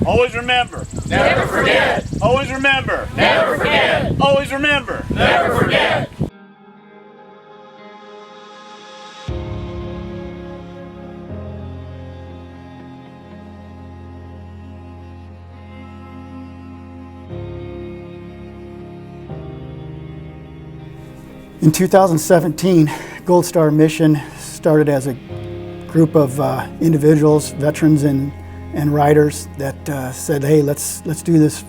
Always remember. Never forget. Always remember. Never forget. Always remember. Never forget. In 2017, Gold Star Mission started as a group of individuals, veterans and riders that said, hey, let's do this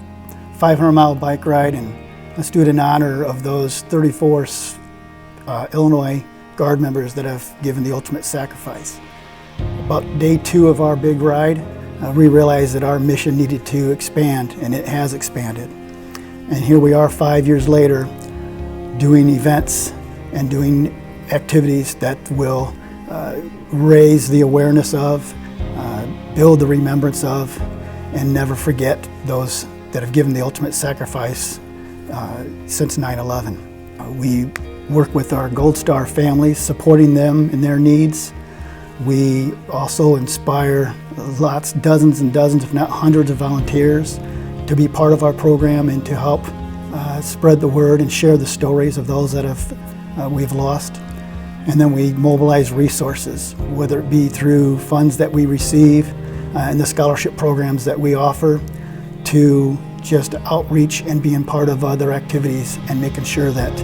500-mile bike ride, and let's do it in honor of those 34 Illinois Guard members that have given the ultimate sacrifice. About day 2 of our big ride, we realized that our mission needed to expand, and it has expanded. And here we are 5 years later, doing events and doing activities that will raise the awareness of, build the remembrance of, and never forget those that have given the ultimate sacrifice since 9/11. We work with our Gold Star families, supporting them in their needs. We also inspire dozens and dozens, if not hundreds of volunteers to be part of our program and to help spread the word and share the stories of those that we've lost. And then we mobilize resources, whether it be through funds that we receive and the scholarship programs that we offer, to just outreach and being part of other activities and making sure that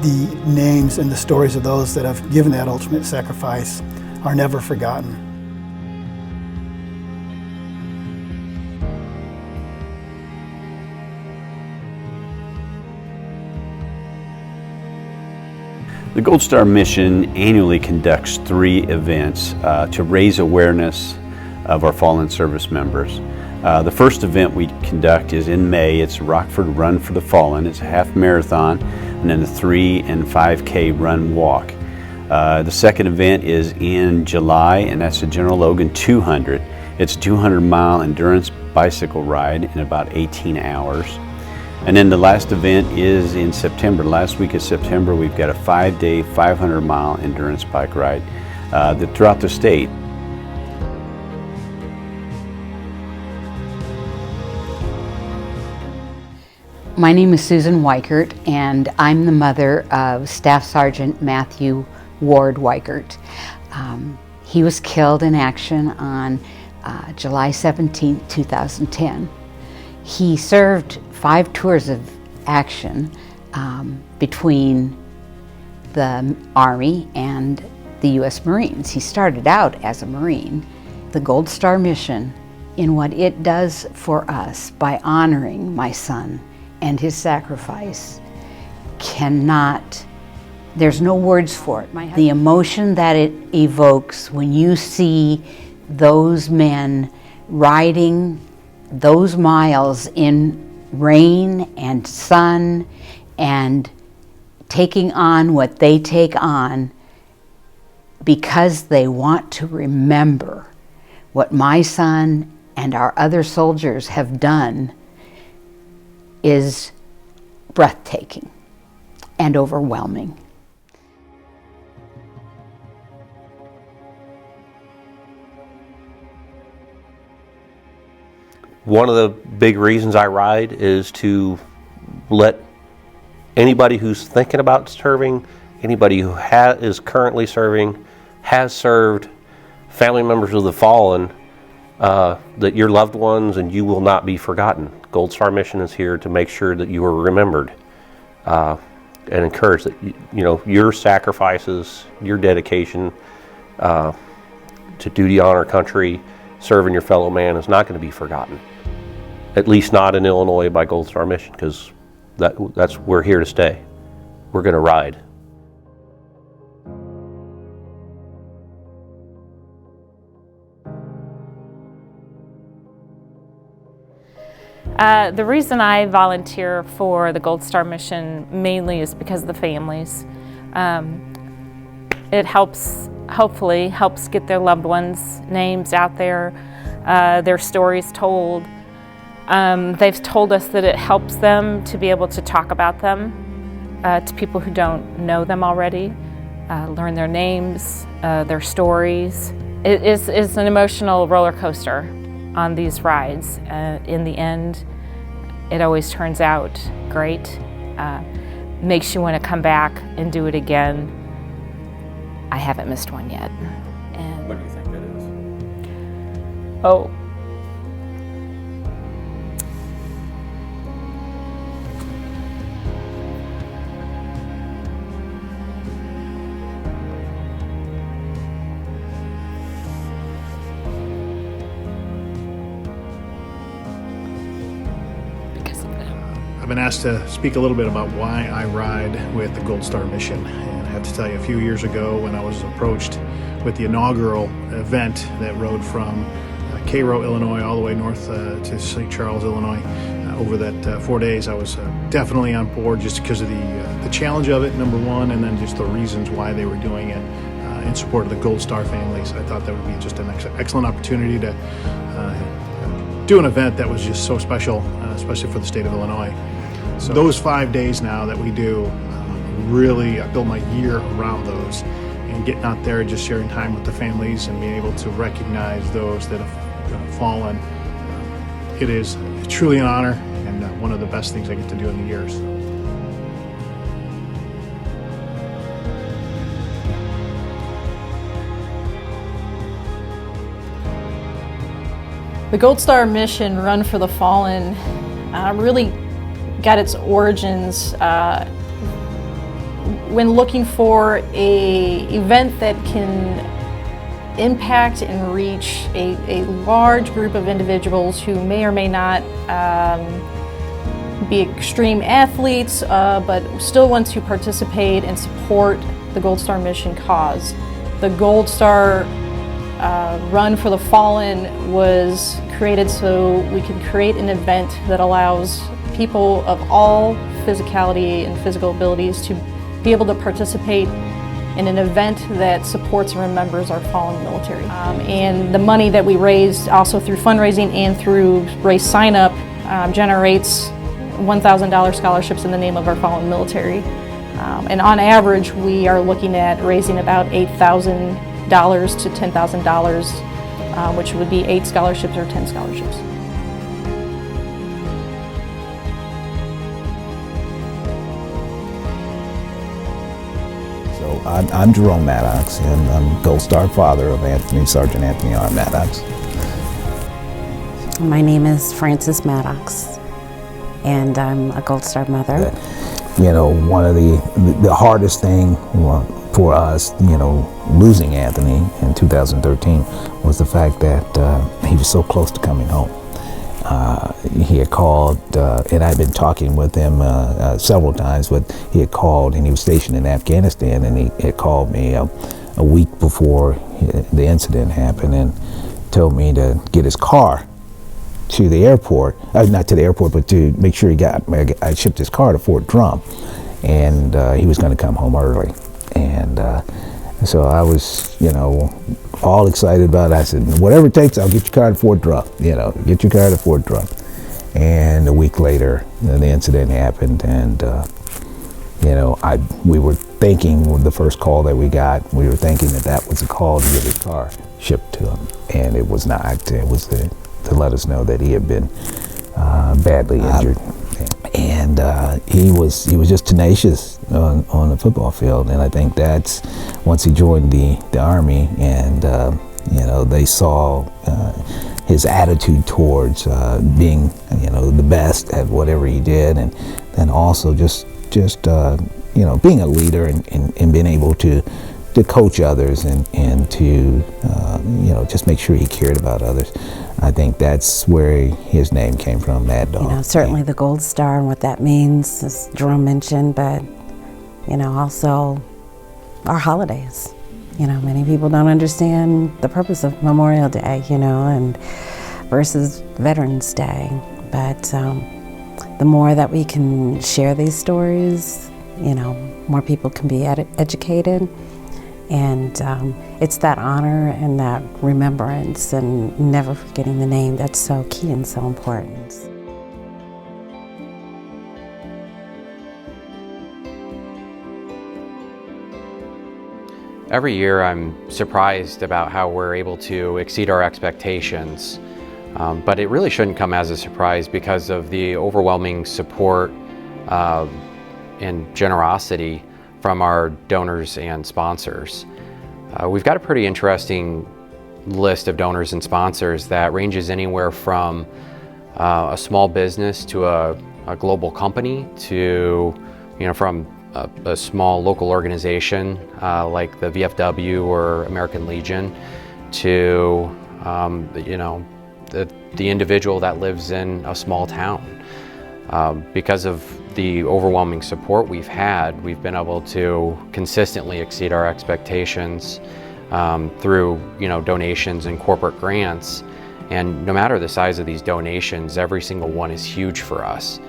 the names and the stories of those that have given that ultimate sacrifice are never forgotten. The Gold Star Mission annually conducts 3 events to raise awareness of our fallen service members. The first event we conduct is in May. It's Rockford Run for the Fallen. It's a half marathon, and then a 3 and 5K run walk. The second event is in July, and that's the General Logan 200. It's a 200-mile endurance bicycle ride in about 18 hours. And then the last event is in September. Last week of September, we've got a 5-day, 500-mile endurance bike ride throughout the state. My name is Susan Weichert, and I'm the mother of Staff Sergeant Matthew Ward Weichert. He was killed in action on July 17, 2010. He served 5 tours of action between the Army and the U.S. Marines. He started out as a Marine. The Gold Star Mission, in what it does for us by honoring my son and his sacrifice, there's no words for it. The emotion that it evokes when you see those men riding those miles in rain and sun and taking on what they take on because they want to remember what my son and our other soldiers have done is breathtaking and overwhelming. One of the big reasons I ride is to let anybody who's thinking about serving, anybody who is currently serving, has served, family members of the fallen, that your loved ones and you will not be forgotten. Gold Star Mission is here to make sure that you are remembered and encourage that your sacrifices, your dedication to duty, honor, country, serving your fellow man is not going to be forgotten. At least not in Illinois by Gold Star Mission, because we're here to stay. We're going to ride. The reason I volunteer for the Gold Star Mission mainly is because of the families. It hopefully helps get their loved ones' names out there, their stories told. They've told us that it helps them to be able to talk about them to people who don't know them already, learn their names, their stories. It's an emotional roller coaster. on these rides. In the end, it always turns out great. Makes you want to come back and do it again. I haven't missed one yet. And What do you think that is? oh, I've been asked to speak a little bit about why I ride with the Gold Star mission. And I have to tell you, a few years ago when I was approached with the inaugural event that rode from Cairo, Illinois, all the way north to St. Charles, Illinois, over that 4 days, I was definitely on board just because of the challenge of it, number one, and then just the reasons why they were doing it in support of the Gold Star families. I thought that would be just an excellent opportunity to do an event that was just so special, especially for the state of Illinois. So those 5 days now that we do, really, I build my year around those, and getting out there and just sharing time with the families and being able to recognize those that have fallen. It is truly an honor and one of the best things I get to do in the years. The Gold Star mission, Run for the Fallen, really got its origins when looking for an event that can impact and reach a large group of individuals who may or may not be extreme athletes, but still want to participate and support the Gold Star mission cause. The Gold Star Run for the Fallen was created so we could create an event that allows people of all physicality and physical abilities to be able to participate in an event that supports and remembers our fallen military. And the money that we raise also through fundraising and through race sign-up generates $1,000 scholarships in the name of our fallen military. And on average, we are looking at raising about $8,000 to $10,000, which would be 8 scholarships or 10 scholarships. So I'm Jerome Maddox, and I'm Gold Star father of Sergeant Anthony R. Maddox. My name is Frances Maddox, and I'm a Gold Star mother. You know, one of the hardest thing for us, you know, losing Anthony in 2013 was the fact that he was so close to coming home. He had called, and I'd been talking with him several times, but he had called, and he was stationed in Afghanistan, and he had called me a week before the incident happened and told me to get his car to the airport, not to the airport, but to make sure I shipped his car to Fort Drum, and he was going to come home early. And so I was, you know, all excited about it. I said, whatever it takes, I'll get your car to Fort Drum, you know, get your car to Fort Drum. And a week later, the incident happened, and, you know, we were thinking with the first call that we got, we were thinking that was a call to get his car shipped to him, and it was not. It was to let us know that he had been badly injured. And he was just tenacious on the football field, and I think that's once he joined the Army, and you know, they saw his attitude towards being, you know, the best at whatever he did, and then also just you know, being a leader and being able to coach others and to you know, just make sure he cared about others. I think that's where his name came from, Mad Dog. You know, certainly the Gold Star and what that means, as Jerome mentioned, but, you know, also our holidays. You know, many people don't understand the purpose of Memorial Day, you know, and versus Veterans Day. But the more that we can share these stories, you know, more people can be educated. And it's that honor and that remembrance and never forgetting the name that's so key and so important. Every year I'm surprised about how we're able to exceed our expectations. But it really shouldn't come as a surprise because of the overwhelming support and generosity from our donors and sponsors. We've got a pretty interesting list of donors and sponsors that ranges anywhere from a small business to a global company to, from a small local organization like the VFW or American Legion to, the individual that lives in a small town. Because of the overwhelming support we've had, we've been able to consistently exceed our expectations through donations and corporate grants. And no matter the size of these donations, every single one is huge for us.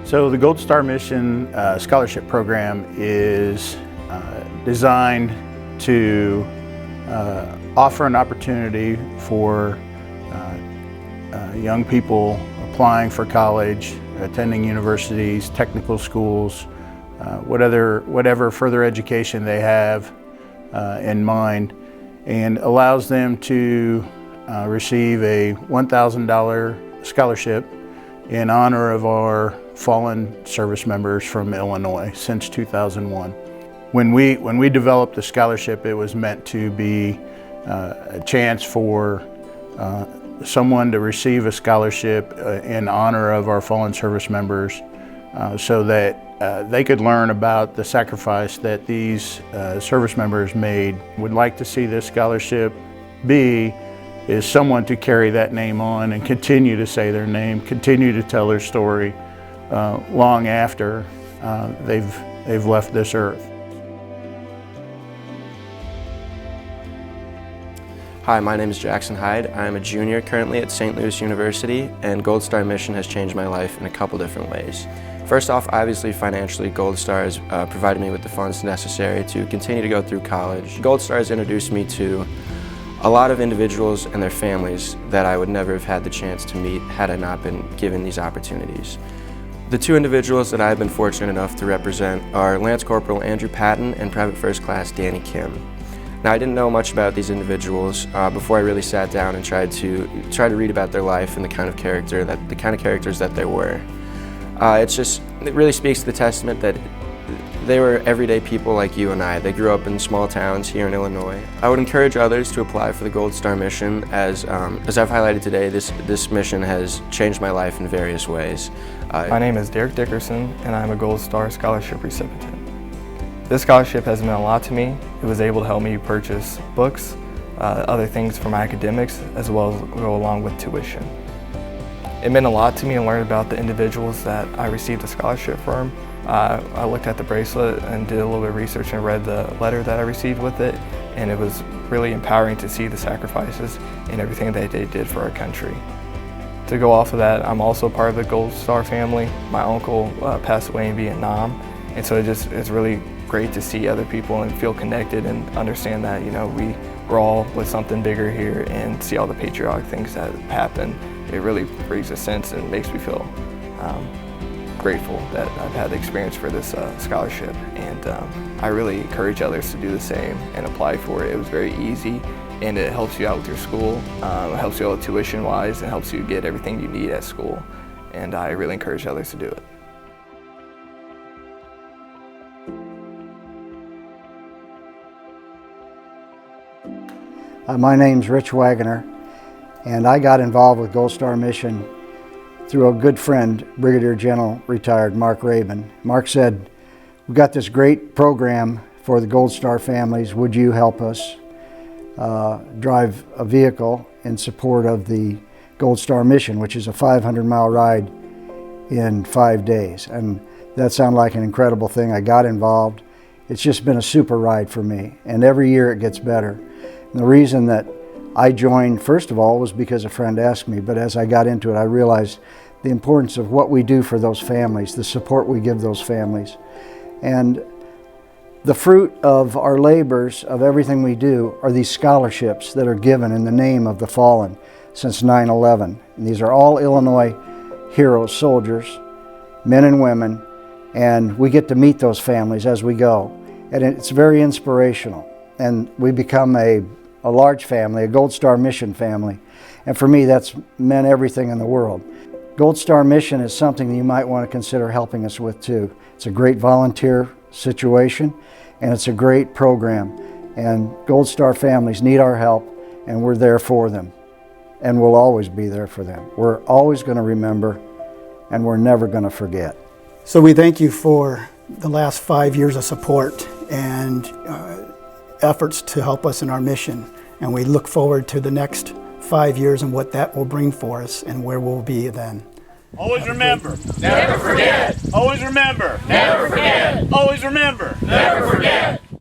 So the Gold Star Mission Scholarship Program is designed to offer an opportunity for young people applying for college, attending universities, technical schools, whatever further education they have in mind, and allows them to receive a $1,000 scholarship in honor of our fallen service members from Illinois since 2001. When we developed the scholarship, it was meant to be a chance for someone to receive a scholarship in honor of our fallen service members so that they could learn about the sacrifice that these service members made. Would like to see this scholarship is someone to carry that name on and continue to say their name, continue to tell their story long after they've left this earth. Hi, my name is Jackson Hyde. I'm a junior currently at St. Louis University, and Gold Star Mission has changed my life in a couple different ways. First off, obviously financially, Gold Star has provided me with the funds necessary to continue to go through college. Gold Star has introduced me to a lot of individuals and their families that I would never have had the chance to meet had I not been given these opportunities. The two individuals that I've been fortunate enough to represent are Lance Corporal Andrew Patton and Private First Class Danny Kim. Now, I didn't know much about these individuals before I really sat down and tried to read about their life and the kind of characters that they were. It really speaks to the testament that they were everyday people like you and I. They grew up in small towns here in Illinois. I would encourage others to apply for the Gold Star Mission. As I've highlighted today, this mission has changed my life in various ways. My name is Derek Dickerson, and I'm a Gold Star Scholarship recipient. This scholarship has meant a lot to me. It was able to help me purchase books, other things for my academics, as well as go along with tuition. It meant a lot to me to learn about the individuals that I received a scholarship from. I looked at the bracelet and did a little bit of research and read the letter that I received with it, and it was really empowering to see the sacrifices and everything that they did for our country. To go off of that, I'm also part of the Gold Star family. My uncle passed away in Vietnam, and so it's really great to see other people and feel connected and understand that we're all with something bigger here, and see all the patriotic things that happen. It really brings a sense and makes me feel grateful that I've had the experience for this scholarship, and I really encourage others to do the same and apply for it. It was very easy, and it helps you out with your school. It helps you out tuition-wise, and helps you get everything you need at school, and I really encourage others to do it. My name's Rich Wagoner, and I got involved with Gold Star Mission through a good friend, Brigadier General retired Mark Rabin. Mark said, "We got this great program for the Gold Star families. Would you help us drive a vehicle in support of the Gold Star Mission, which is a 500-mile ride in 5 days?" And that sounded like an incredible thing. I got involved. It's just been a super ride for me, and every year it gets better. And the reason that I joined, first of all, was because a friend asked me, but as I got into it, I realized the importance of what we do for those families, the support we give those families. And the fruit of our labors, of everything we do, are these scholarships that are given in the name of the fallen since 9/11. And these are all Illinois heroes, soldiers, men and women, and we get to meet those families as we go. And it's very inspirational. And we become a large family, a Gold Star Mission family. And for me, that's meant everything in the world. Gold Star Mission is something that you might want to consider helping us with too. It's a great volunteer situation, and it's a great program. And Gold Star families need our help, and we're there for them. And we'll always be there for them. We're always going to remember, and we're never going to forget. So we thank you for the last 5 years of support and efforts to help us in our mission. And we look forward to the next 5 years and what that will bring for us and where we'll be then. Always remember. Never forget. Always remember. Never forget. Always remember. Never forget.